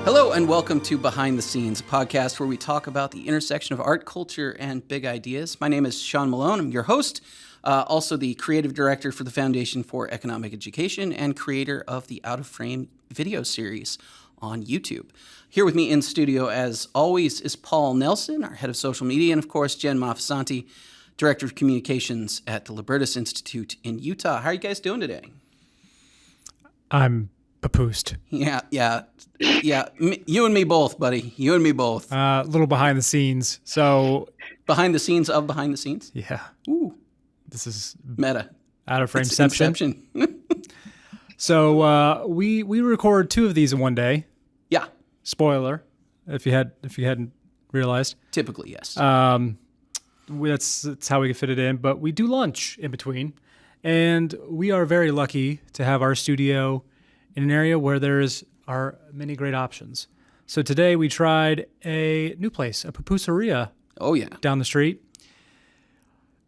Hello and welcome to Behind the Scenes, a podcast where we talk about the intersection of art, culture, and big ideas. My name is Sean Malone. I'm your host, also the creative director for the Foundation for Economic Education and creator of the Out of Frame video series on YouTube. Here with me in studio, as always, is Paul Nelson, our head of social media, and of course, Jen Mafasanti, director of communications at the Libertas Institute in Utah. How are you guys doing today? I'm papoosed. Yeah. You and me both, buddy. You and me both. A little behind the scenes. So behind the scenes of behind the scenes. Yeah. Ooh. This is meta. Out of frameception. So we record two of these in one day. Yeah. Spoiler, if you hadn't realized. Typically, yes. That's how we can fit it in. But we do lunch in between, and we are very lucky to have our studio in an area where are many great options. So today we tried a new place, a pupuseria. Oh, yeah. Down the street.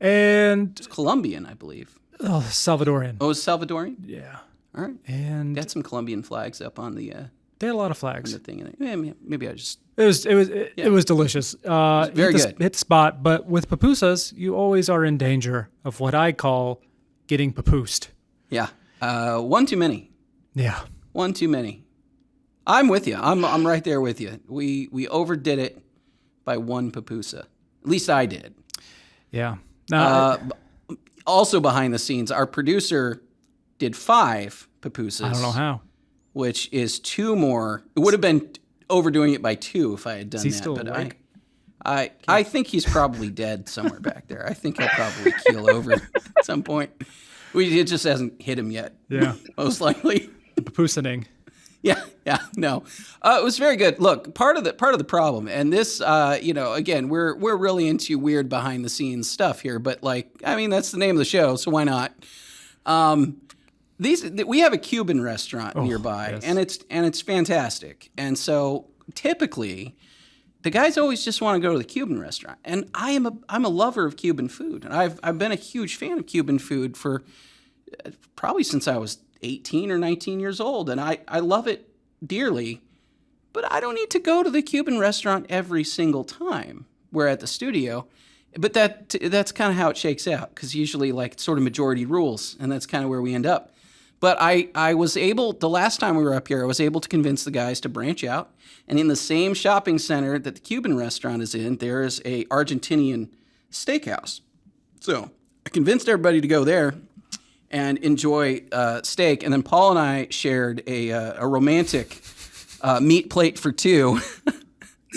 And it's Colombian, I believe. Oh, Salvadorian. Oh, it's Salvadorian? Yeah. All right. And got some Colombian flags up on the they had a lot of flags. On the thing in it. Yeah, maybe I just it was delicious. Very good. Hit the spot, but with pupusas, you always are in danger of what I call getting papoosed. Yeah. One too many. Yeah. One too many. I'm with you. I'm right there with you. We overdid it by one pupusa. At least I did. Yeah. Also behind the scenes, our producer did 5 pupusas. I don't know how. Which is 2 more. It would have been overdoing it by 2 if I had done is he that. Still but awake? I think he's probably dead somewhere back there. I think he'll probably keel over at some point. It just hasn't hit him yet. Yeah. Most likely. Papusaning. Yeah, no. It was very good. Look, part of the problem, and this, again, we're really into weird behind the scenes stuff here, but that's the name of the show, so why not? We have a Cuban restaurant nearby, yes. and it's fantastic. And so typically, the guys always just want to go to the Cuban restaurant, and I'm a lover of Cuban food, and I've been a huge fan of Cuban food for probably since I was 18 or 19 years old, and I love it dearly, but I don't need to go to the Cuban restaurant every single time we're at the studio. But that's kind of how it shakes out, because usually it's sort of majority rules, and that's kind of where we end up. But I was able, the last time we were up here, I was able to convince the guys to branch out, and in the same shopping center that the Cuban restaurant is in, there is a Argentinian steakhouse. So I convinced everybody to go there and enjoy steak. And then Paul and I shared a romantic meat plate for 2.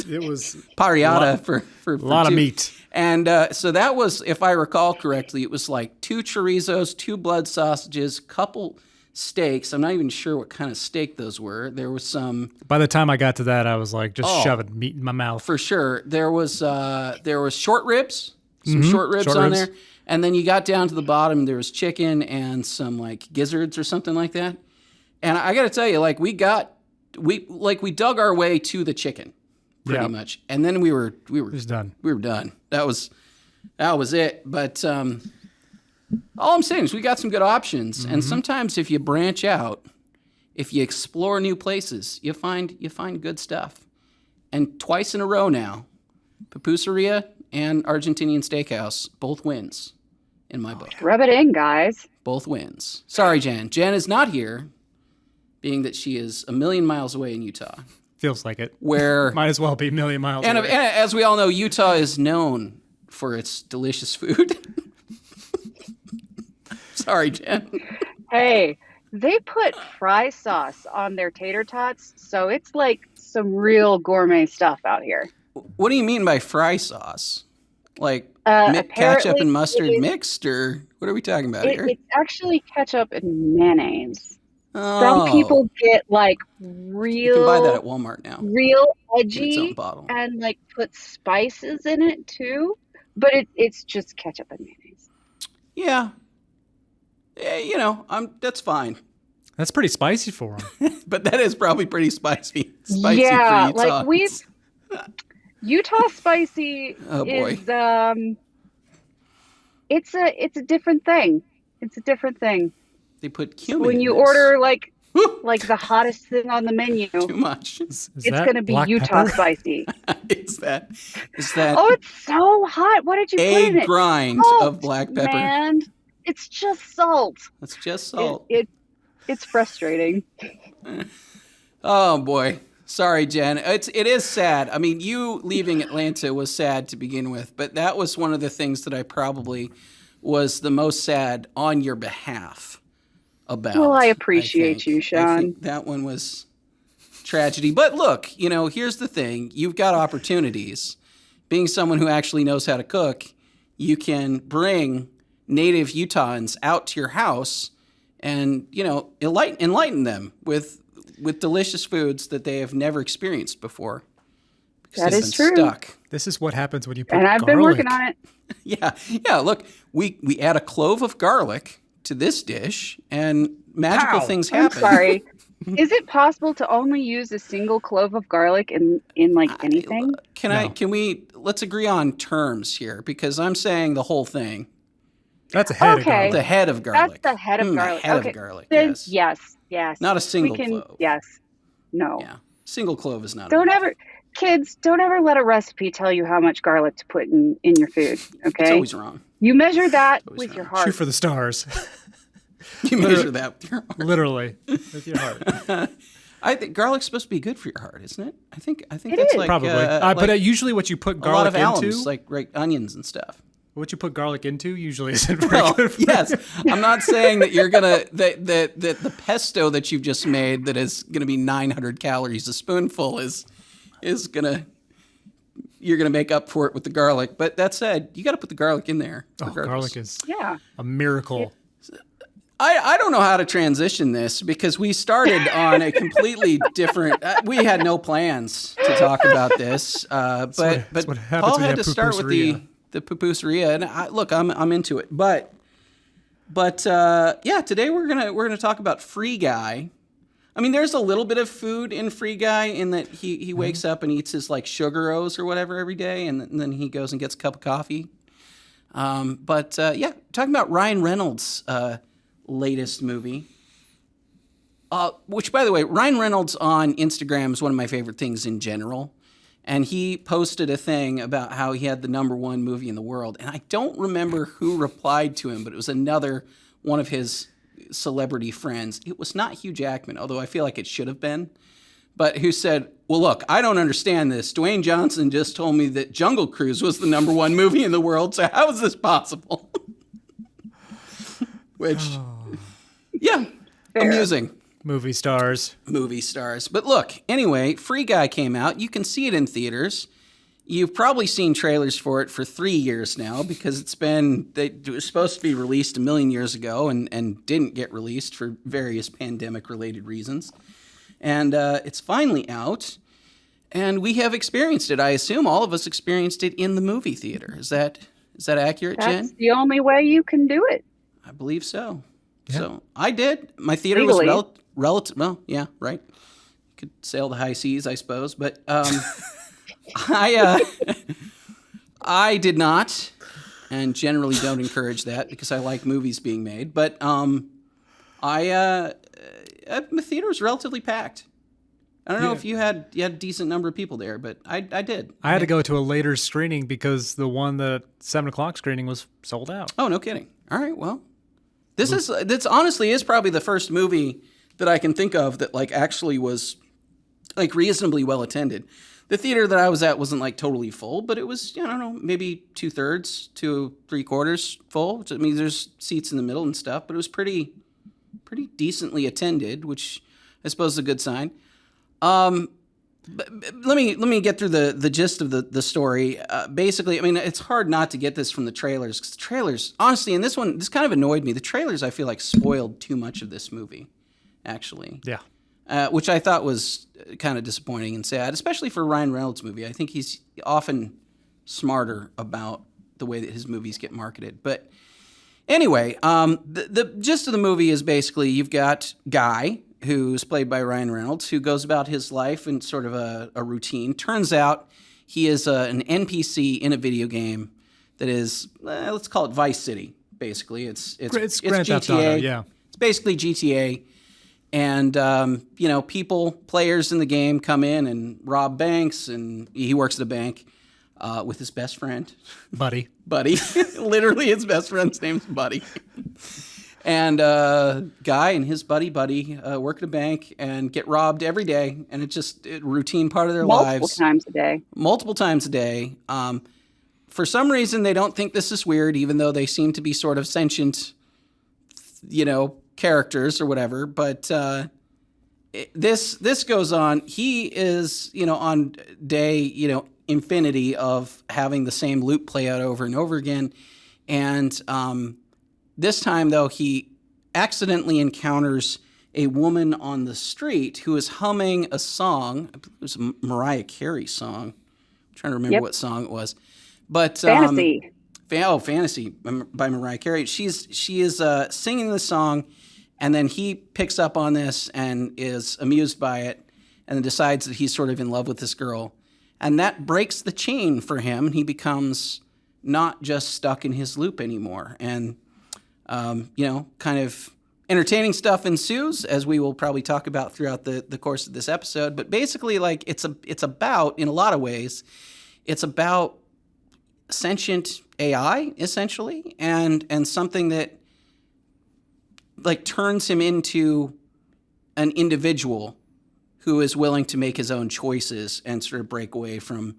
It was parrillada for a lot 2. Of meat. And so that was, if I recall correctly, it was 2 chorizos, 2 blood sausages, couple steaks. I'm not even sure what kind of steak those were. There was some. By the time I got to that, I was shoving meat in my mouth. For sure. There was short ribs, some short ribs on there. And then you got down to the bottom, there was chicken and some gizzards or something like that. And I got to tell you, we dug our way to the chicken pretty much. And then we were done. We were done. That was it. But all I'm saying is we got some good options. Mm-hmm. And sometimes if you branch out, if you explore new places, you find good stuff. And twice in a row now, pupuseria and Argentinian steakhouse, both wins in my book. Rub it in, guys. Both wins. Sorry, Jen. Jen is not here, being that she is a million miles away in Utah. Feels like it. Where might as well be a million miles away. And as we all know, Utah is known for its delicious food. Sorry, Jen. Hey, they put fry sauce on their tater tots, so it's some real gourmet stuff out here. What do you mean by fry sauce? Ketchup and mustard mixed, or what are we talking about here? It's actually ketchup and mayonnaise. Oh. Some people get real. You can buy that at Walmart now. Real edgy and put spices in it too, but it's just ketchup and mayonnaise. Yeah, that's fine. That's pretty spicy for them. But that is probably pretty spicy. Yeah, for Utah. Utah spicy is it's a different thing. It's a different thing. They put cumin. When you order like the hottest thing on the menu. Too much. Is It's that going to be black Utah pepper? spicy. is that Oh, it's so hot. What did you put a in it? grind Salt, of black pepper? man. It's just salt. That's just It, salt. it it's frustrating. Oh boy. Sorry, Jen. It is sad. I mean, you leaving Atlanta was sad to begin with, but that was one of the things that I probably was the most sad on your behalf about. Well, I appreciate you, I Sean. think that one was tragedy. But look, here's the thing. You've got opportunities. Being someone who actually knows how to cook, you can bring native Utahns out to your house and, enlighten them with delicious foods that they have never experienced before. Because That they've is been true. stuck. This is what happens when you put And I've been working on it. Yeah. Look, we add a clove of garlic to this dish, and magical Pow! things I'm happen. sorry. Is it possible to only use a single clove of garlic in like anything? Let's agree on terms here, because I'm saying the whole thing. That's a head of Okay. garlic. The head of garlic. That's the head of garlic. A head Okay. of garlic, Then yes. yes. Not a single we can, clove. Yes. No. Yeah. Single clove is not Don't enough. ever, kids, don't ever let a recipe tell you how much garlic to put in your food. Okay. It's always wrong. You measure that always with your wrong. heart. Shoot for the stars. You measure that with your heart. Literally. With your heart. I think garlic's supposed to be good for your heart, isn't it? I think It that's is. like Probably. But usually what you put a lot garlic of alums, into, like onions and stuff. what you put garlic into usually isn't very Well, good for yes, I'm not saying that you're gonna that the pesto that you've just made that is gonna be 900 calories a spoonful is gonna you're gonna make up for it with the garlic. But that said, you got to put the garlic in there. Oh, regardless. garlic is Yeah. a miracle. I don't know how to transition this because we started on a completely different. We had no plans to talk about this, but what happens Paul when you had have to start with pupuseria. the pupuseria, and look, I'm into it. But yeah, today we're gonna talk about Free Guy. I mean, there's a little bit of food in Free Guy in that he wakes up and eats his like sugar O's or whatever every day, and then he goes and gets a cup of coffee. Yeah, talking about Ryan Reynolds' latest movie. Which, by the way, Ryan Reynolds on Instagram is one of my favorite things in general. And he posted a thing about how he had the #1 movie in the world. And I don't remember who replied to him, but it was another one of his celebrity friends. It was not Hugh Jackman, although I feel like it should have been. But who said, well, look, I don't understand this. Dwayne Johnson just told me that Jungle Cruise was the #1 movie in the world. So how is this possible? Which, yeah, Fair. amusing. Movie stars. But look, anyway, Free Guy came out. You can see it in theaters. You've probably seen trailers for it for 3 years now because it was supposed to be released a million years ago and didn't get released for various pandemic-related reasons. And it's finally out, and we have experienced it. I assume all of us experienced it in the movie theater. Is that accurate, Jen? That's the only way you can do it. I believe so. Yeah. So I did. My theater Legally. was relative. Well, yeah, right. Could sail the high seas, I suppose. But I did not, and generally don't encourage that because I like movies being made. But my theater was relatively packed. I don't know if you had a decent number of people there, but I did. I had to go to a later screening because the one that 7:00 screening was sold out. Oh, no kidding. All right, well, this honestly is probably the first movie that I can think of that like actually was like reasonably well attended. The theater that I was at wasn't like totally full, but it was, I don't know, maybe 2/3 to 3/4 full. I mean, there's seats in the middle and stuff, but it was pretty decently attended, which I suppose is a good sign. But let me get through the gist of the story. Basically, I mean, it's hard not to get this from the trailers because the trailers, honestly, and this kind of annoyed me. The trailers, I feel like, spoiled too much of this movie, actually. Yeah. Which I thought was kind of disappointing and sad, especially for a Ryan Reynolds movie. I think he's often smarter about the way that his movies get marketed. But anyway, the gist of the movie is basically you've got Guy, who's played by Ryan Reynolds, who goes about his life in sort of a routine. Turns out he is an NPC in a video game that is, let's call it Vice City, basically. It's Grand Theft GTA. Auto, yeah. It's basically GTA. And, players in the game come in and rob banks, and he works at a bank with his best friend. Buddy. Literally his best friend's name's Buddy. And Guy and his buddy work at a bank and get robbed every day, and it's just a routine part of their lives. Multiple times a day. For some reason, they don't think this is weird, even though they seem to be sort of sentient, characters or whatever. But this goes on. He is, on day, infinity of having the same loop play out over and over again. And this time, though, he accidentally encounters a woman on the street who is humming a song. I believe it was a Mariah Carey song. I'm trying to remember what song it was. But Fantasy. Fantasy by Mariah Carey. She is singing the song, and then he picks up on this and is amused by it, and then decides that he's sort of in love with this girl. And that breaks the chain for him. He becomes not just stuck in his loop anymore. And, kind of entertaining stuff ensues, as we will probably talk about throughout the course of this episode. But basically, like, it's about, in a lot of ways, it's about sentient AI, essentially, and something that, like, turns him into an individual who is willing to make his own choices and sort of break away from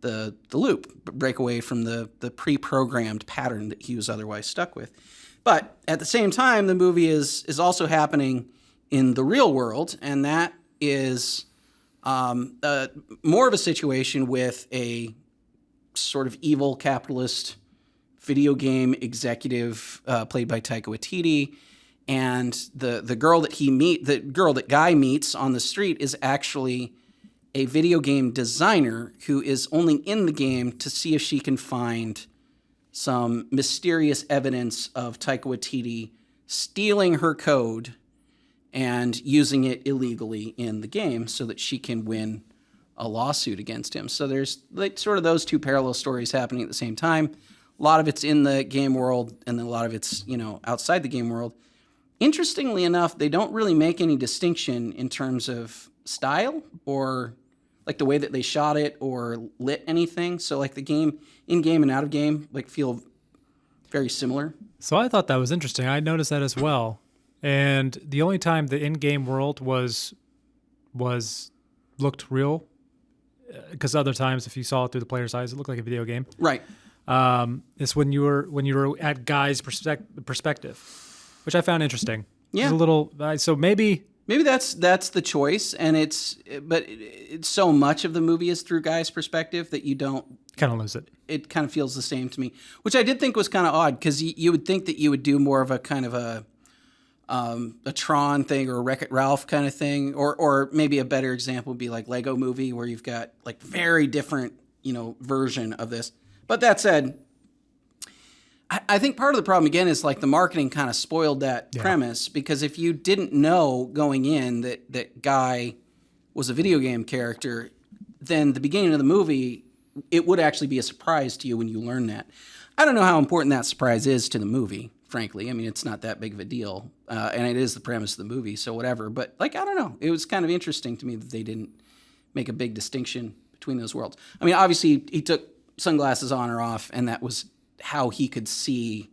the loop, break away from the pre-programmed pattern that he was otherwise stuck with. But at the same time, the movie is also happening in the real world, and that is more of a situation with a sort of evil capitalist video game executive played by Taika Waititi. And the girl that Guy meets on the street is actually a video game designer who is only in the game to see if she can find some mysterious evidence of Taika Waititi stealing her code and using it illegally in the game so that she can win a lawsuit against him. So there's like sort of those two parallel stories happening at the same time. A lot of it's in the game world, and then a lot of it's, outside the game world. Interestingly enough, they don't really make any distinction in terms of style or like the way that they shot it or lit anything. So like the game, in-game and out of game, like feel very similar. So I thought that was interesting. I noticed that as well. And the only time the in-game world was looked real, because other times if you saw it through the player's eyes, it looked like a video game. Right. It's when you were at Guy's perspective, which I found interesting. Yeah. It's a little. So maybe that's the choice, and it's so much of the movie is through Guy's perspective that you don't kind of lose it. It kind of feels the same to me, which I did think was kind of odd, because you would think that you would do more of a kind of a Tron thing or a Wreck-It Ralph kind of thing, or maybe a better example would be like Lego Movie, where you've got like very different version of this. But that said, I think part of the problem, again, is like the marketing kind of spoiled that premise, because if you didn't know going in that Guy was a video game character, then the beginning of the movie, it would actually be a surprise to you when you learn that. I don't know how important that surprise is to the movie, frankly. I mean, it's not that big of a deal, and it is the premise of the movie, so whatever. But, like, I don't know. It was kind of interesting to me that they didn't make a big distinction between those worlds. I mean, obviously, he took sunglasses on or off, and that was how he could see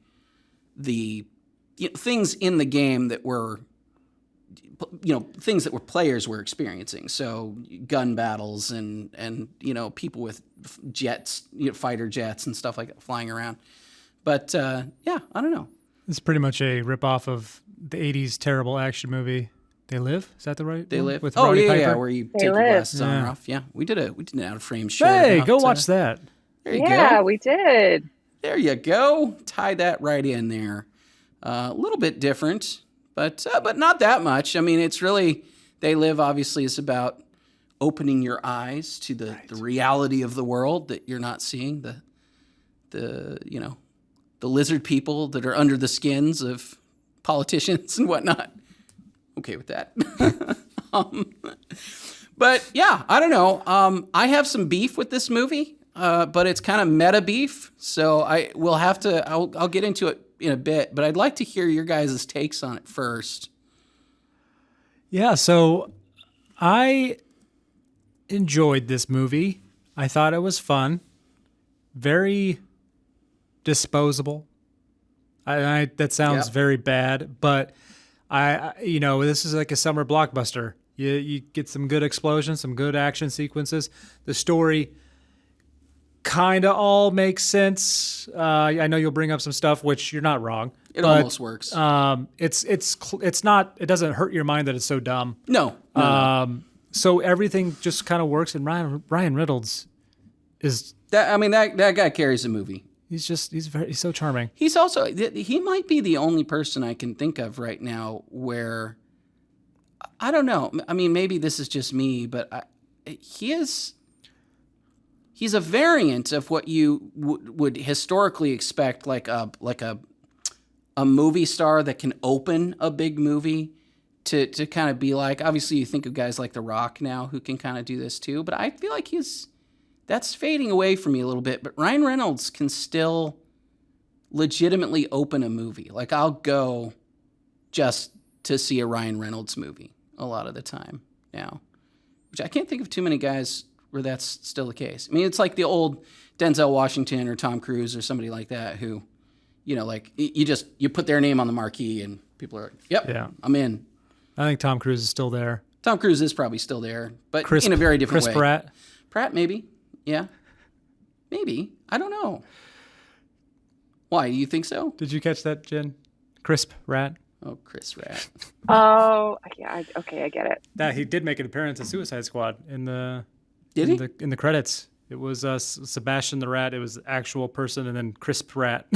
the things in the game that were, things that players were experiencing. So gun battles and people with jets, fighter jets and stuff like that flying around. But I don't know. It's pretty much a ripoff of the '80s terrible action movie They Live. Is that the right? They one? Live. With Roddy Piper? Where you take your glasses on or off. Yeah, we did an out of frame show. Hey, go watch that. There you go. Yeah, we did. There you go. Tie that right in there. A little bit different, but not that much. I mean, it's really, They Live obviously is about opening your eyes to the reality of the world that you're not seeing, the lizard people that are under the skins of politicians and whatnot. Okay with that. But yeah, I don't know. I have some beef with this movie. But it's kind of meta beef, so I'll get into it in a bit, but I'd like to hear your guys' takes on it first. Yeah, so I enjoyed this movie. I thought it was fun, very disposable. That sounds Yep. very bad, but this is like a summer blockbuster. You get some good explosions, some good action sequences. The story kind of all makes sense. I know you'll bring up some stuff which you're not wrong. It but, almost works. It's not. It doesn't hurt your mind that it's so dumb. No. So everything just kind of works. And Ryan Reynolds is that guy carries the movie. he's so charming. He might be the only person I can think of right now where, I don't know. I mean, maybe this is just me, but he's a variant of what you would historically expect, like a movie star that can open a big movie to kind of be like. Obviously, you think of guys like The Rock now who can kind of do this too, but I feel like that's fading away from me a little bit. But Ryan Reynolds can still legitimately open a movie. Like, I'll go just to see a Ryan Reynolds movie a lot of the time now, which I can't think of too many guys where that's still the case. I mean, it's like the old Denzel Washington or Tom Cruise or somebody like that who, like you put their name on the marquee and people are like, yep, yeah, I'm in. I think Tom Cruise is still there. Tom Cruise is probably still there, but in a very different way. Chris Pratt, maybe. Yeah. Maybe. I don't know. Why? Do you think so? Did you catch that, Jen? Crisp Rat. Oh, Chris Rat. Oh, yeah. Okay, I get it. That he did make an appearance in Suicide Squad in the in the credits. It was Sebastian the Rat. It was the actual person, and then Crisp Rat.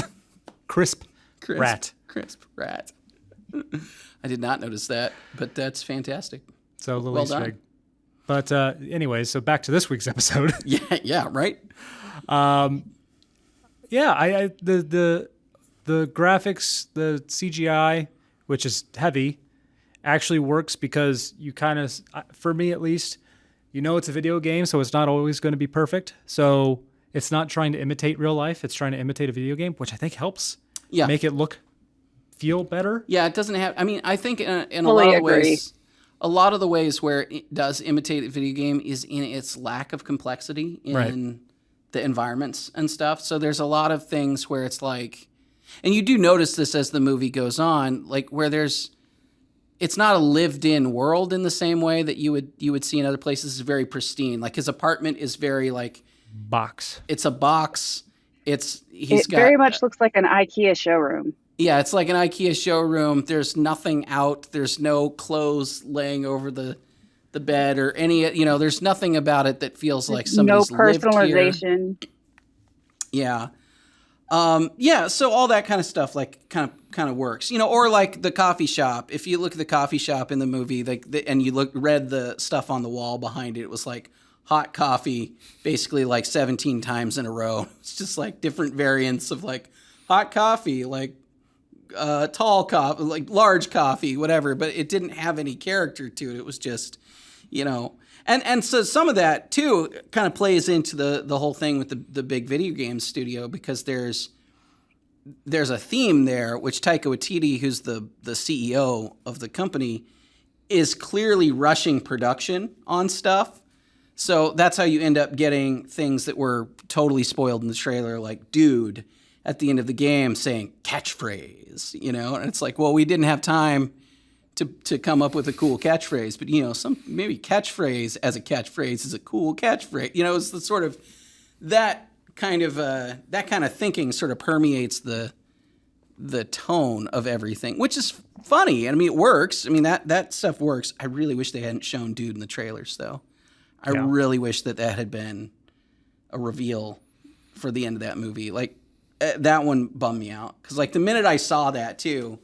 Crisp Rat. Crisp Rat. I did not notice that, but that's fantastic. So a little Easter egg. But anyway, so back to this week's episode. yeah, right. The graphics, the CGI, which is heavy, actually works because you kind of, for me at least, it's a video game, so it's not always going to be perfect. So it's not trying to imitate real life; it's trying to imitate a video game, which I think helps make it feel better. Yeah, it doesn't have. I mean, I think in a Fully lot of agree. ways. A lot of the ways where it does imitate a video game is in its lack of complexity in the environments and stuff. So there's a lot of things where it's like, and you do notice this as the movie goes on, like where it's not a lived-in world in the same way that you would see in other places. It's very pristine. Like his apartment is very like box. It's a box. It very much looks like an IKEA showroom. Yeah, it's like an IKEA showroom. There's nothing out. There's no clothes laying over the bed or any, there's nothing about it that feels like somebody's lived here. No personalization. Yeah. So all that kind of stuff like kind of works. Or like the coffee shop. If you look at the coffee shop in the movie and you read the stuff on the wall behind it, it was like hot coffee basically like 17 times in a row. It's just like different variants of like hot coffee, like tall coffee, like large coffee, whatever, but it didn't have any character to it. It was just, and so some of that too kind of plays into the whole thing with the big video game studio, because there's a theme there, which Taika Waititi, who's the CEO of the company, is clearly rushing production on stuff. So that's how you end up getting things that were totally spoiled in the trailer, like dude at the end of the game saying catchphrase, and it's like, well, we didn't have time to come up with a cool catchphrase, but some maybe catchphrase as a catchphrase is a cool catchphrase. It's the sort of that kind of thinking sort of permeates the tone of everything, which is funny. I mean, it works. I mean, that stuff works. I really wish they hadn't shown dude in the trailers, though. I really wish that had been a reveal for the end of that movie. Like, that one bummed me out, because like the minute I saw that too,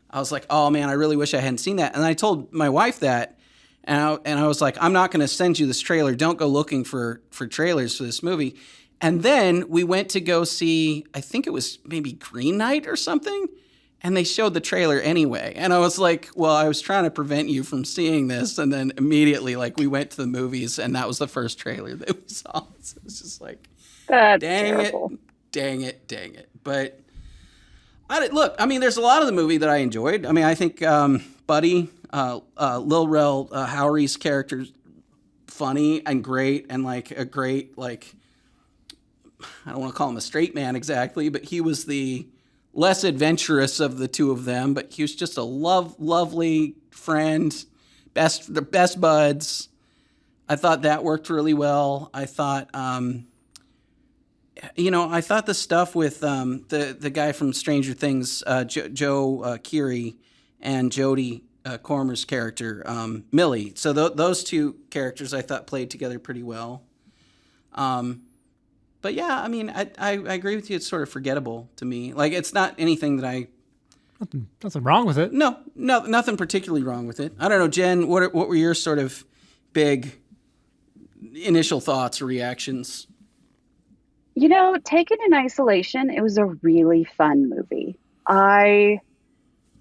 I was like, oh man, I really wish I hadn't seen that. And I told my wife that, and I was like, I'm not going to send you this trailer. Don't go looking for trailers for this movie. And then we went to go see, I think it was maybe Green Knight or something, and they showed the trailer anyway. And I was like, well, I was trying to prevent you from seeing this. And then immediately, like, we went to the movies, and that was the first trailer that we saw. So it was just like, that's dang terrible. it. Dang it. But Look, I mean, there's a lot of the movie that I enjoyed. I mean, I think Buddy, Lil Rel Howery's character's funny and great, and like a great, like, I don't want to call him a straight man exactly, but he was the less adventurous of the two of them, but he was just a lovely friend, the best buds. I thought that worked really well. I thought, I thought the stuff with the guy from Stranger Things, Joe Keery, and Jodie Comer's character, Millie. So those two characters I thought played together pretty well. But yeah, I mean, I agree with you. It's sort of forgettable to me. Like, it's not anything that I... Nothing wrong with it. No, nothing particularly wrong with it. I don't know, Jen, what were your sort of big initial thoughts or reactions? Taken in isolation, it was a really fun movie. I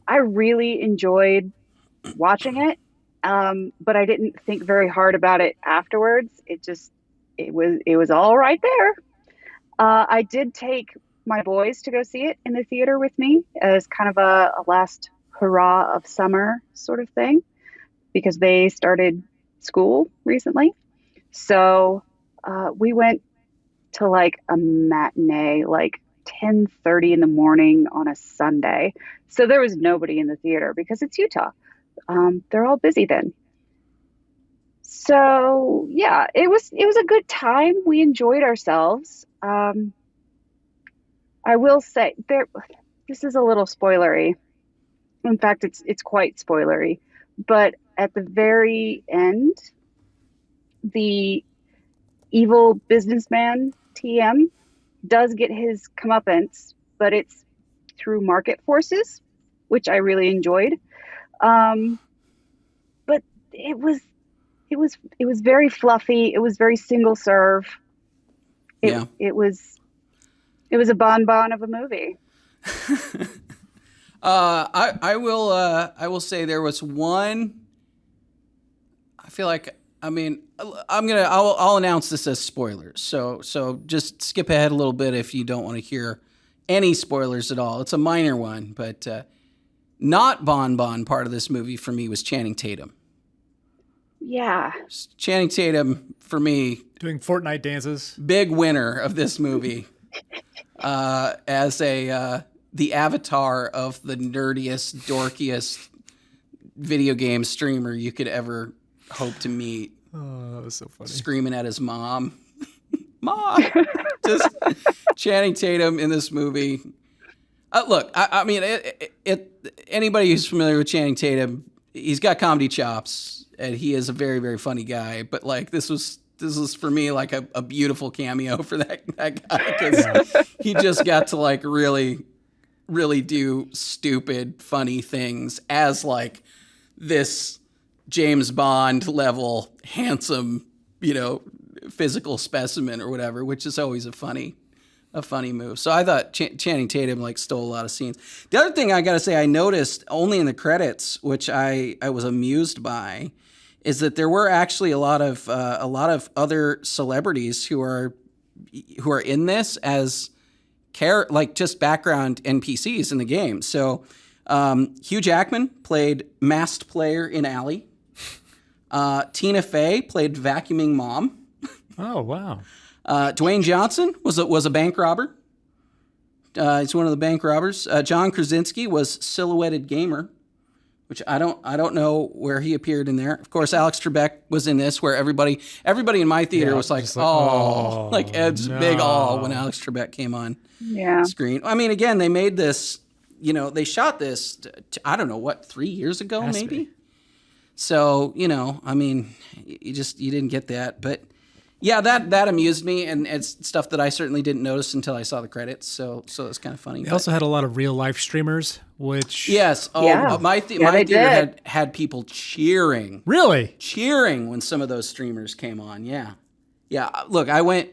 really enjoyed watching it, but I didn't think very hard about it afterwards. It was all right there. I did take my boys to go see it in the theater with me as kind of a last hurrah of summer sort of thing, because they started school recently. So we went to like a matinee, like 10:30 in the morning on a Sunday. So there was nobody in the theater because it's Utah. They're all busy then. So yeah, it was a good time. We enjoyed ourselves. I will say this is a little spoilery. In fact, it's quite spoilery. But at the very end, the evil businessman TM does get his comeuppance, but it's through market forces, which I really enjoyed. But it was very fluffy. It was very single serve. It was a bonbon of a movie. I will say there was one. I feel like, I mean, I'll announce this as spoilers. So just skip ahead a little bit if you don't want to hear any spoilers at all. It's a minor one, but not bonbon part of this movie for me was Channing Tatum. Yeah. Channing Tatum, for me, doing Fortnite dances. Big winner of this movie. As the avatar of the nerdiest, dorkiest video game streamer you could ever hope to meet. Oh, that was so funny. Screaming at his mom. Mom! Just Channing Tatum in this movie. Look, I mean, anybody who's familiar with Channing Tatum, he's got comedy chops, and he is a very, very funny guy. But like, this was for me like a beautiful cameo for that guy, because he just got to like really, really do stupid, funny things as like this James Bond level handsome, physical specimen or whatever, which is always a funny move. So I thought Channing Tatum like stole a lot of scenes. The other thing I got to say I noticed only in the credits, which I was amused by, is that there were actually a lot of other celebrities who are in this as like just background NPCs in the game. So Hugh Jackman played masked player in Ally. Tina Fey played vacuuming mom. Oh wow! Dwayne Johnson was a bank robber. He's one of the bank robbers. John Krasinski was silhouetted gamer, which I don't know where he appeared in there. Of course, Alex Trebek was in this, where everybody in my theater was like, oh, like Ed's big awe when Alex Trebek came on screen. I mean, again, they made this, they shot this, I don't know, 3 years ago, maybe? So, I mean, you didn't get that. But yeah, that amused me, and it's stuff that I certainly didn't notice until I saw the credits. So it's kind of funny. They also had a lot of real life streamers, which yes, my theater had people cheering, really cheering when some of those streamers came on. Yeah. Look, I went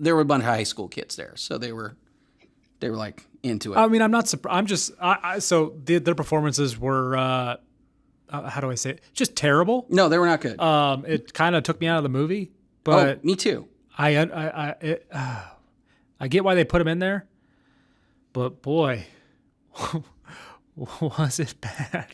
there were a bunch of high school kids there, so they were like into it. I mean, I'm not surprised. I'm just so their performances were. How do I say it? Just terrible. No, they were not good. It kind of took me out of the movie. But me too. I get why they put him in there, but boy, Was it bad?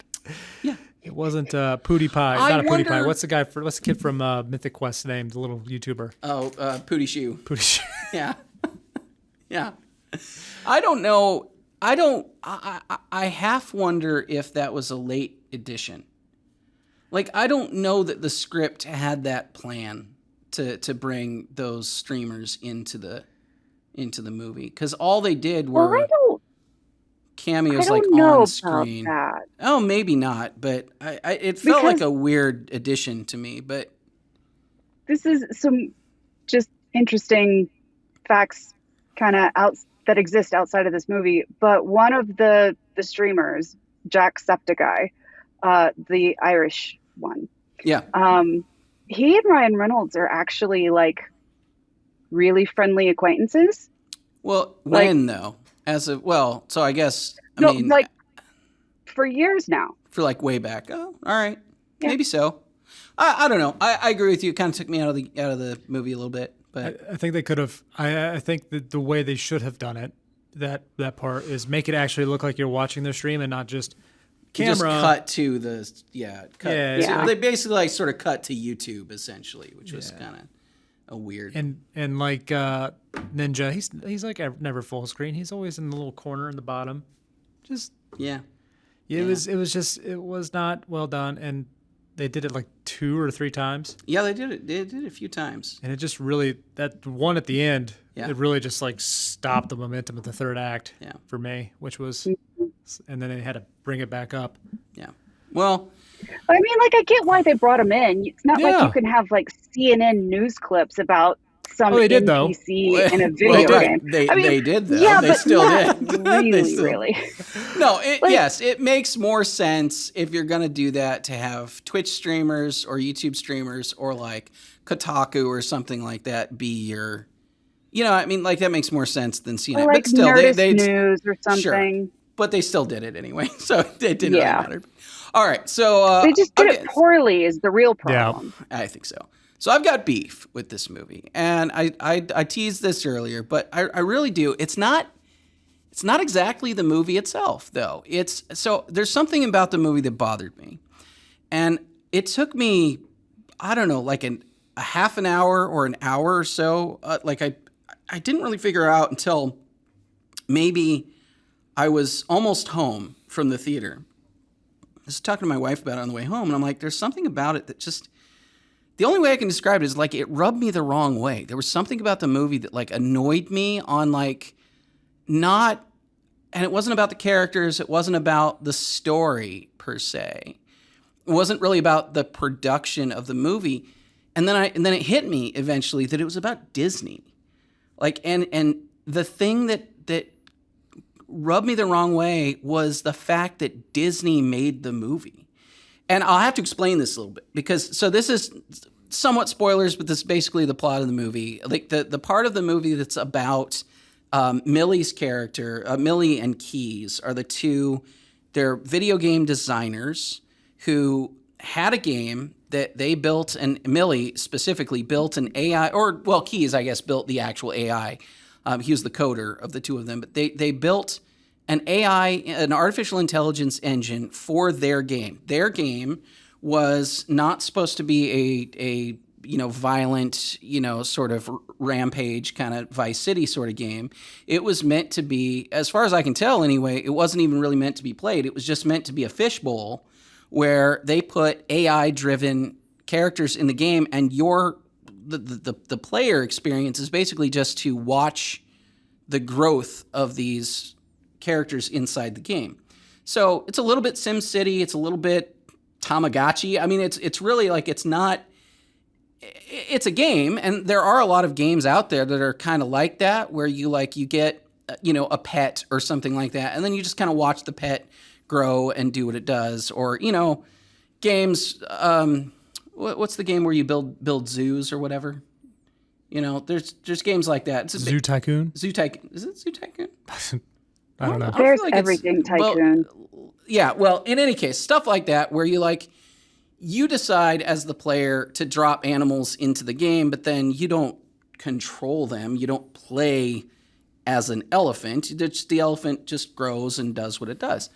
Yeah. It wasn't PewDiePie. Not a PewDiePie. What's the kid from Mythic Quest name? The little YouTuber. Oh, Pootie Shoe. Pootie Shoe. Yeah. Yeah. I don't know. I half wonder if that was a late edition. Like, I don't know that the script had that plan to bring those streamers into the movie, because all they did were cameos like on screen. That. Oh, maybe not, but it felt like a weird addition to me. But this is some just interesting facts kind of that exist outside of this movie. But one of the streamers, Jacksepticeye, the Irish one, yeah, he and Ryan Reynolds are actually like really friendly acquaintances. Well, when though? So I guess I mean, like for years now. For like way back. Oh, all right, yeah. Maybe so. I don't know. I agree with you. It kind of took me out of the movie a little bit, but I think they could have. I think that the way they should have done it, that part is make it actually look like you're watching their stream and not just camera. Just cut to the So they basically like sort of cut to YouTube essentially, which was kind of a weird. And like Ninja, he's like never full screen. He's always in the little corner in the bottom. Just it was not well done, and they did it like 2 or 3 times. Yeah, they did it. They did it a few times, and it just really, that one at the end, it really just like stopped the momentum of the third act for me, which was, and then they had to bring it back up. Yeah, well. I mean, like, I get why they brought him in. It's not like you can have like CNN news clips about some NPC in a video game. They did though. Yeah, they still did. Really. No, yes, it makes more sense if you're going to do that to have Twitch streamers or YouTube streamers or like Kotaku or something like that be your, I mean, like that makes more sense than CNN. Or like but still, they news or something. Sure, but they still did it anyway, so it didn't really matter. All right, so they just did it poorly is the real problem. Yeah, I think so. So I've got beef with this movie, and I teased this earlier, but I really do. It's not exactly the movie itself, though. There's something about the movie that bothered me, and it took me, I don't know, like a half an hour or an hour or so. I didn't really figure out until maybe I was almost home from the theater. I was talking to my wife about it on the way home, and I'm like, there's something about it that just, the only way I can describe it is like it rubbed me the wrong way. There was something about the movie that like annoyed me on like not, and it wasn't about the characters. It wasn't about the story per se. It wasn't really about the production of the movie. And then it hit me eventually that it was about Disney. Like, and the thing that rubbed me the wrong way was the fact that Disney made the movie. And I'll have to explain this a little bit because, so this is somewhat spoilers, but this is basically the plot of the movie. Like the part of the movie that's about Millie's character, Millie and Keys are the two, they're video game designers who had a game that they built, and Millie specifically built an AI, Keys, I guess, built the actual AI. He was the coder of the two of them, but they built an AI, an artificial intelligence engine for their game. Their game was not supposed to be a violent, sort of rampage kind of Vice City sort of game. It was meant to be, as far as I can tell anyway, it wasn't even really meant to be played. It was just meant to be a fishbowl where they put AI-driven characters in the game, and the player experience is basically just to watch the growth of these characters inside the game. So it's a little bit SimCity, it's a little bit Tamagotchi. I mean, it's really like, it's a game, and there are a lot of games out there that are kind of like that, where you get a pet or something like that, and then you just kind of watch the pet grow and do what it does. Or games. What's the game where you build zoos or whatever? There's games like that. Zoo Tycoon. Zoo Tycoon. Is it Zoo Tycoon? I don't know. There's everything Tycoon. Well, in any case, stuff like that where you decide as the player to drop animals into the game, but then you don't control them. You don't play as an elephant. The elephant just grows and does what it does.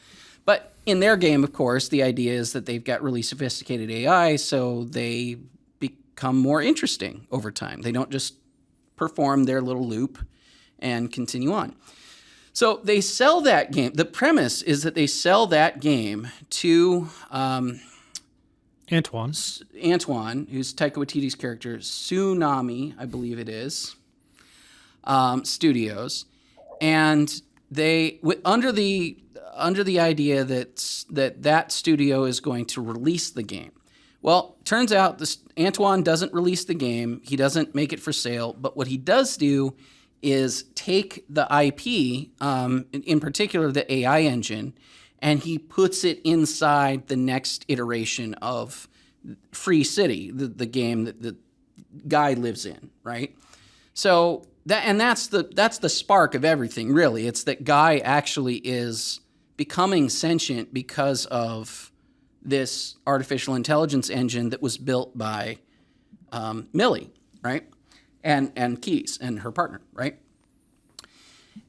But in their game, of course, the idea is that they've got really sophisticated AI, so they become more interesting over time. They don't just perform their little loop and continue on. So they sell that game. The premise is that they sell that game to Antoine, who's Taika Waititi's character, Tsunami, I believe it is, Studios, and they under the idea that studio is going to release the game. Well, turns out Antoine doesn't release the game. He doesn't make it for sale. But what he does do is take the IP, in particular the AI engine, and he puts it inside the next iteration of Free City, the game that the guy lives in, right? So that's the spark of everything, really. It's that Guy actually is becoming sentient because of this artificial intelligence engine that was built by Millie, right? And Keys and her partner, right?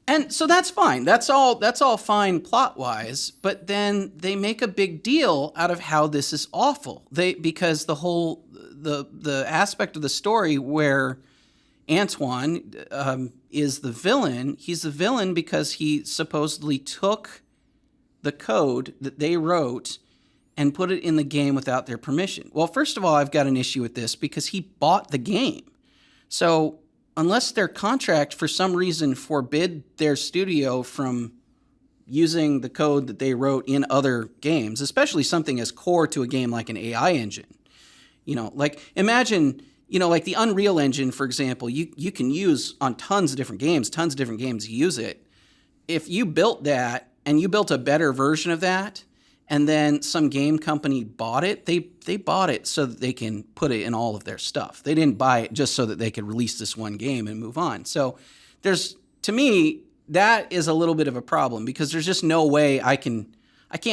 And so that's fine. That's all fine plot-wise, but then they make a big deal out of how this is awful. Because the aspect of the story where Antoine is the villain, he's the villain because he supposedly took the code that they wrote and put it in the game without their permission. Well, first of all, I've got an issue with this because he bought the game. So unless their contract for some reason forbid their studio from using the code that they wrote in other games, especially something as core to a game like an AI engine, like imagine, like the Unreal Engine, for example, you can use on tons of different games use it. If you built that and you built a better version of that, and then some game company bought it, they bought it so that they can put it in all of their stuff. They didn't buy it just so that they could release this one game and move on. So to me, that is a little bit of a problem because there's just no way I can't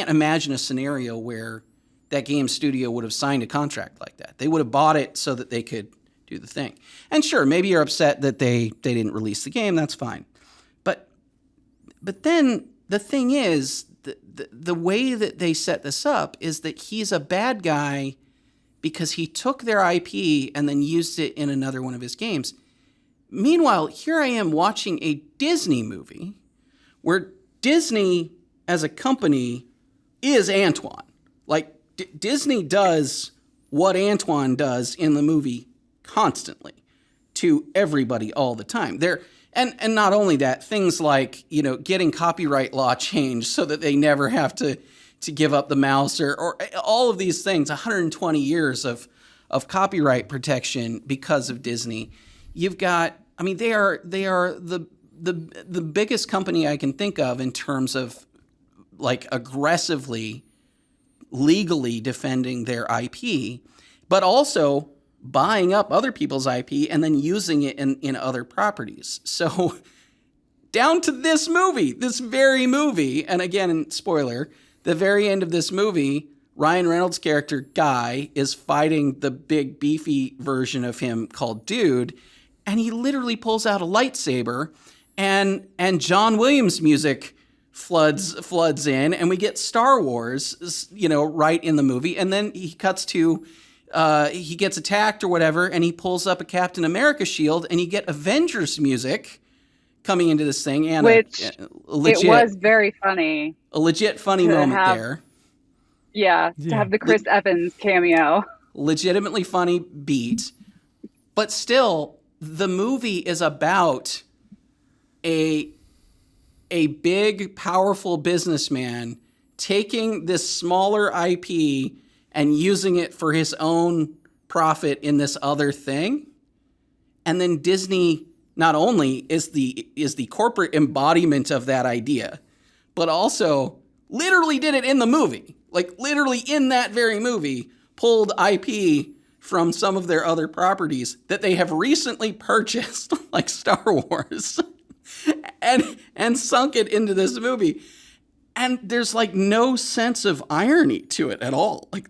imagine a scenario where that game studio would have signed a contract like that. They would have bought it so that they could do the thing. And sure, maybe you're upset that they didn't release the game. That's fine. But then the thing is, the way that they set this up is that he's a bad guy because he took their IP and then used it in another one of his games. Meanwhile, here I am watching a Disney movie where Disney as a company is Antoine. Like Disney does what Antoine does in the movie constantly to everybody all the time. And not only that, things like, getting copyright law changed so that they never have to give up the mouse or all of these things, 120 years of copyright protection because of Disney. You've got, they are the biggest company I can think of in terms of like aggressively, legally defending their IP, but also buying up other people's IP and then using it in other properties. So down to this very movie, and again, spoiler, the very end of this movie, Ryan Reynolds' character, Guy, is fighting the big beefy version of him called Dude, and he literally pulls out a lightsaber and John Williams music floods in, and we get Star Wars, right in the movie, and then he cuts to he gets attacked or whatever, and he pulls up a Captain America shield, and you get Avengers music coming into this thing, and it was very funny. A legit funny moment there. Yeah, to have the Chris Evans cameo. Legitimately funny beat, but still, the movie is about a big, powerful businessman taking this smaller IP and using it for his own profit in this other thing. And then Disney not only is the corporate embodiment of that idea, but also literally did it in the movie. Like literally in that very movie, pulled IP from some of their other properties that they have recently purchased, like Star Wars, and sunk it into this movie. And there's like no sense of irony to it at all. Like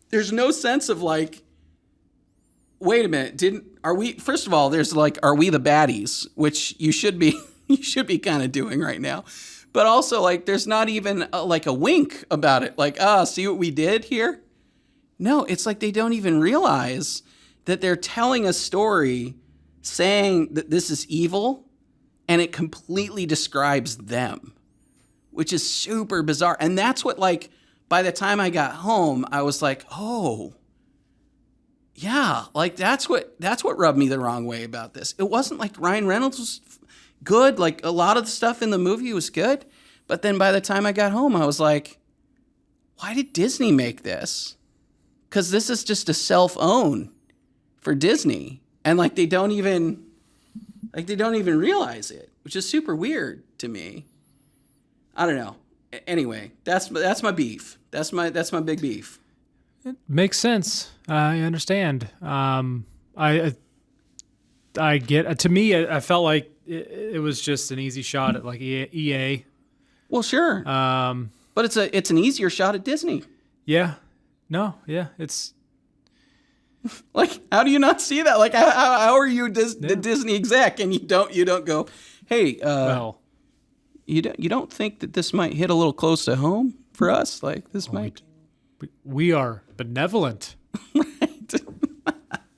there's no sense of like, wait a minute, first of all, there's like, are we the baddies? Which you should be you should be kind of doing right now. But also, like, there's not even like a wink about it. Like, see what we did here? No, it's like they don't even realize that they're telling a story saying that this is evil, and it completely describes them, which is super bizarre. And that's what, like, by the time I got home, I was like, oh, yeah, like that's what rubbed me the wrong way about this. It wasn't like Ryan Reynolds was good. Like, a lot of the stuff in the movie was good. But then by the time I got home, I was like, why did Disney make this? Because this is just a self-own for Disney. And like, they don't even realize it, which is super weird to me. I don't know. Anyway, that's my beef. That's my big beef. It makes sense. I understand. I get. To me, I felt like it was just an easy shot at like EA. Well, sure. But it's an easier shot at Disney. Yeah. No. Yeah. It's like, how do you not see that? Like, how are you the Disney exec and you don't go, hey, well, you don't think that this might hit a little close to home for us? Like, this might. We are benevolent. Right.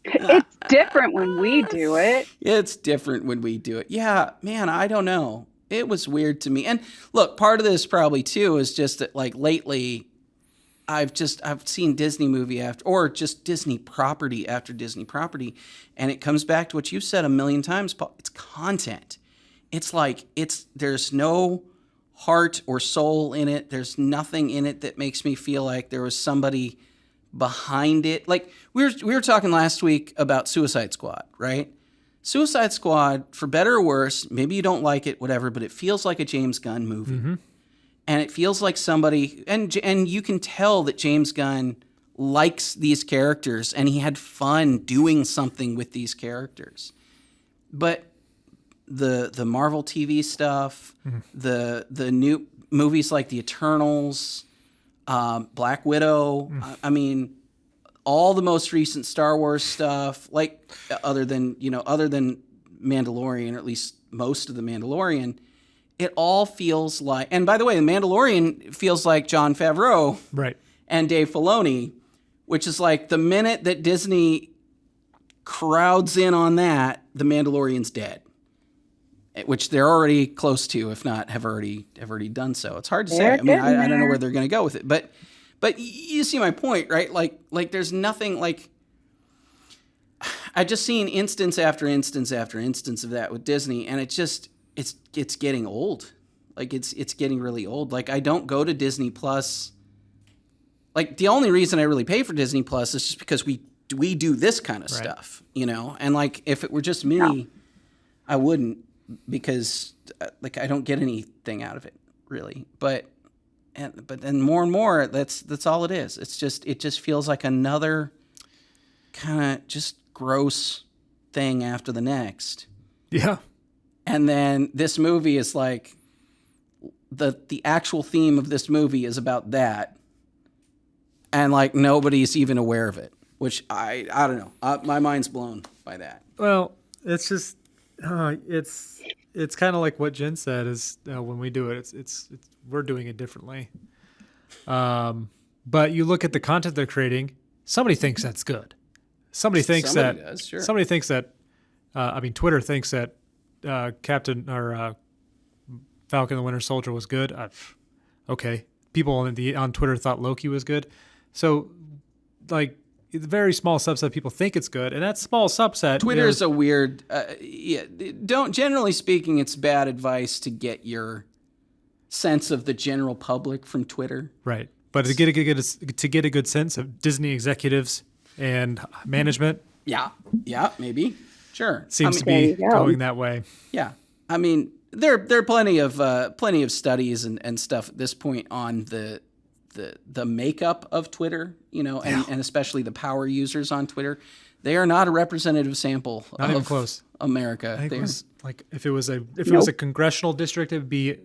It's different when we do it. It's different when we do it. Yeah, man, I don't know. It was weird to me. And look, part of this probably too is just that, like, lately I've seen Disney movie or just Disney property after Disney property, and it comes back to what you've said a million times, Paul. It's content. It's like there's no heart or soul in it. There's nothing in it that makes me feel like there was somebody behind it. Like, we were talking last week about Suicide Squad, right? Suicide Squad, for better or worse, maybe you don't like it, whatever, but it feels like a James Gunn movie. Mm-hmm. And it feels like somebody, and you can tell that James Gunn likes these characters and he had fun doing something with these characters. But the Marvel TV stuff, the new movies like The Eternals, Black Widow, I mean, all the most recent Star Wars stuff, like other than Mandalorian, or at least most of the Mandalorian, it all feels like, and by the way, the Mandalorian feels like Jon Favreau, right, and Dave Filoni, which is like the minute that Disney crowds in on that, the Mandalorian's dead, which they're already close to, if not have already done so. It's hard to say. I mean, I don't know where they're going to go with it, but you see my point, right? Like there's nothing like. I just seen instance after instance after instance of that with Disney, and it's getting old. Like it's getting really old. Like, I don't go to Disney Plus. Like, the only reason I really pay for Disney Plus is just because we do this kind of stuff, you know? And like, if it were just me, I wouldn't, because like, I don't get anything out of it really. But then more and more, that's all it is. It just feels like another kind of just gross thing after the next. Yeah. And then this movie is like, the actual theme of this movie is about that. And like, nobody's even aware of it, which I don't know. My mind's blown by that. Well, it's just, it's kind of like what Jen said is when we do it, it's we're doing it differently. But you look at the content they're creating, somebody thinks that's good. Somebody thinks that, I mean, Twitter thinks that Captain or Falcon and the Winter Soldier was good. Okay. People on Twitter thought Loki was good. So, like, a very small subset of people think it's good, and that small subset. Twitter's a weird. Generally speaking, it's bad advice to get your sense of the general public from Twitter. Right, but to get a good sense of Disney executives and management. Yeah, maybe, sure. Seems to be going that way. Yeah, I mean, there are plenty of studies and stuff at this point on the makeup of Twitter, you know, and especially the power users on Twitter. They are not a representative sample not of even close. America. I think it was like if it was a congressional district, it would be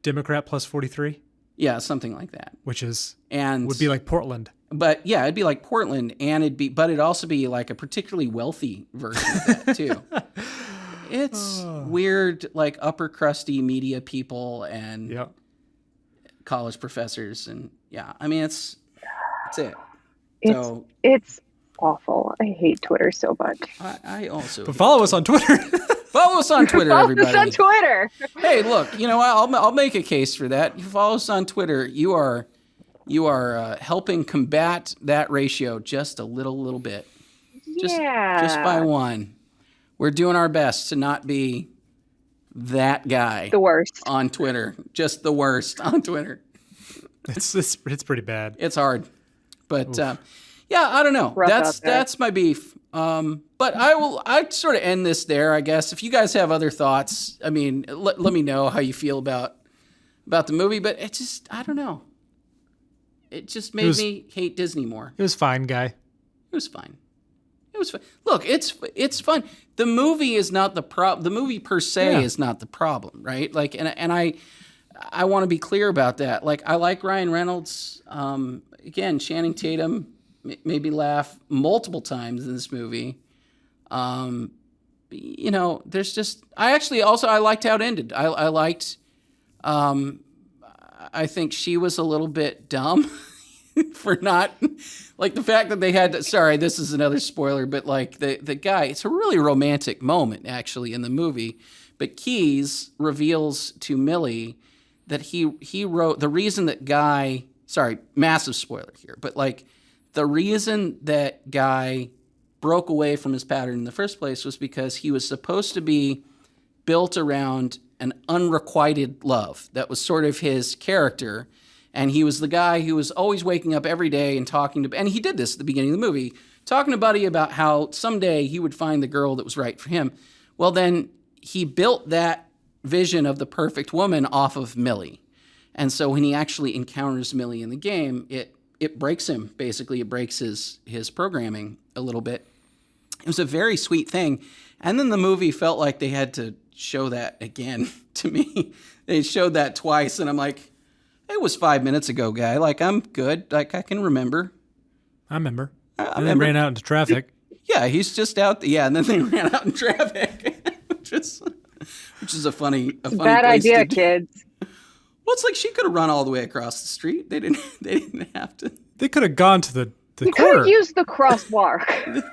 Democrat plus 43. Yeah, something like that. Which is and would be like Portland. But yeah, it'd be like Portland, and it'd also be like a particularly wealthy version of that too. it's weird, like upper crusty media people and college professors, and I mean it's it. So It's awful. I hate Twitter so much. I also. But follow us on Twitter. Follow us on Twitter, everybody. Follow us on Twitter. Hey, look, you know what? I'll make a case for that. You follow us on Twitter. You are helping combat that ratio just a little bit. Just by one. We're doing our best to not be that guy. The worst on Twitter. Just the worst on Twitter. It's pretty bad. It's hard, but I don't know. That's my beef. But I'd sort of end this there, I guess. If you guys have other thoughts, I mean, let me know how you feel about the movie. But it just, I don't know. It just made me hate Disney more. It was fine, guy. It was fine. It was fun. Look, it's fun. The movie is not the problem. The movie per se is not the problem, right? Like, and I want to be clear about that. Like, I like Ryan Reynolds. Again, Channing Tatum made me laugh multiple times in this movie. You know, there's just I liked how it ended. I liked. I think she was a little bit dumb for not like the fact that they had to, sorry, this is another spoiler, but like the guy, it's a really romantic moment actually in the movie, but Keyes reveals to Millie that he wrote the reason that Guy, sorry, massive spoiler here, but like the reason that Guy broke away from his pattern in the first place was because he was supposed to be built around an unrequited love. That was sort of his character. And he was the guy who was always waking up every day and talking to, and he did this at the beginning of the movie, talking to Buddy about how someday he would find the girl that was right for him. Well, then he built that vision of the perfect woman off of Millie. And so when he actually encounters Millie in the game, it breaks him. Basically, it breaks his programming a little bit. It was a very sweet thing. And then the movie felt like they had to show that again to me. They showed that twice, and I'm like, it was 5 minutes ago, guy. Like, I'm good. Like, I can remember. I remember. I and then ran out into traffic. Yeah, he's just out. And then they ran out in traffic, which is a funny bad idea, kids. Well, it's like she could have run all the way across the street. They didn't have to. They could have gone to the You corner. could have used the crosswalk.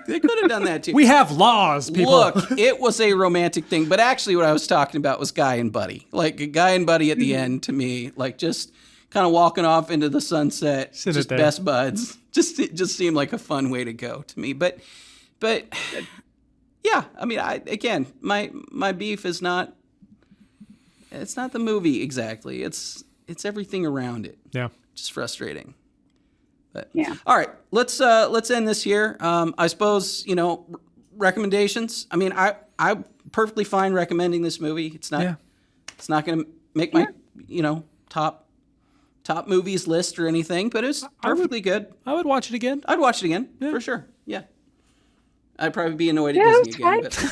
They could have done that too. We have laws, people. Look, it was a romantic thing, but actually what I was talking about was Guy and Buddy. Like, Guy and Buddy at the end, to me, like, just kind of walking off into the sunset, just best buds. It just seemed like a fun way to go to me. But yeah, I mean, again, my beef is not, it's not the movie exactly. It's everything around it. Yeah. Just frustrating. But, yeah. All right, let's end this here. I suppose, recommendations. I mean, I'm perfectly fine recommending this movie. It's not going to make my top movies list or anything, but it's perfectly good. I would watch it again. I'd watch it again for sure. Yeah, I'd probably be annoyed at Disney again, but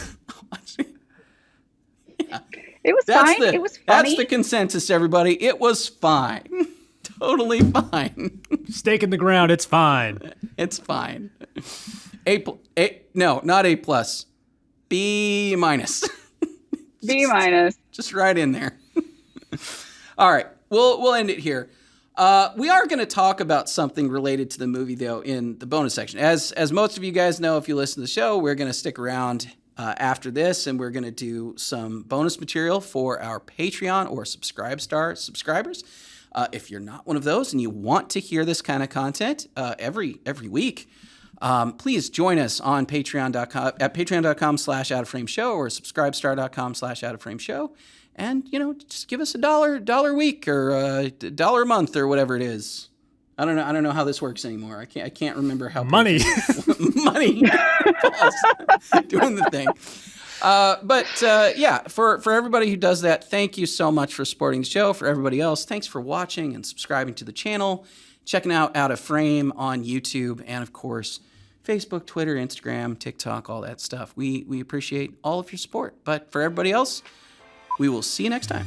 it was fine. It was funny. That's the consensus, everybody. It was fine. Totally fine. Stake in the ground. It's fine. It's fine. No, not A+. B-. B-. Just right in there. All right. We'll end it here. We are going to talk about something related to the movie, though, in the bonus section. As most of you guys know, if you listen to the show, we're going to stick around after this, and we're going to do some bonus material for our Patreon or Subscribestar subscribers. If you're not one of those and you want to hear this kind of content every week, please join us on patreon.com at patreon.com/outoframeshow or subscribestar.com/outoframeshow. And, just give us $1 a week or $1 a month or whatever it is. I don't know how this works anymore. I can't remember how money. Money. Doing the thing. For everybody who does that, thank you so much for supporting the show. For everybody else, thanks for watching and subscribing to the channel, checking out Out of Frame on YouTube, and of course, Facebook, Twitter, Instagram, TikTok, all that stuff. We appreciate all of your support. But for everybody else, we will see you next time.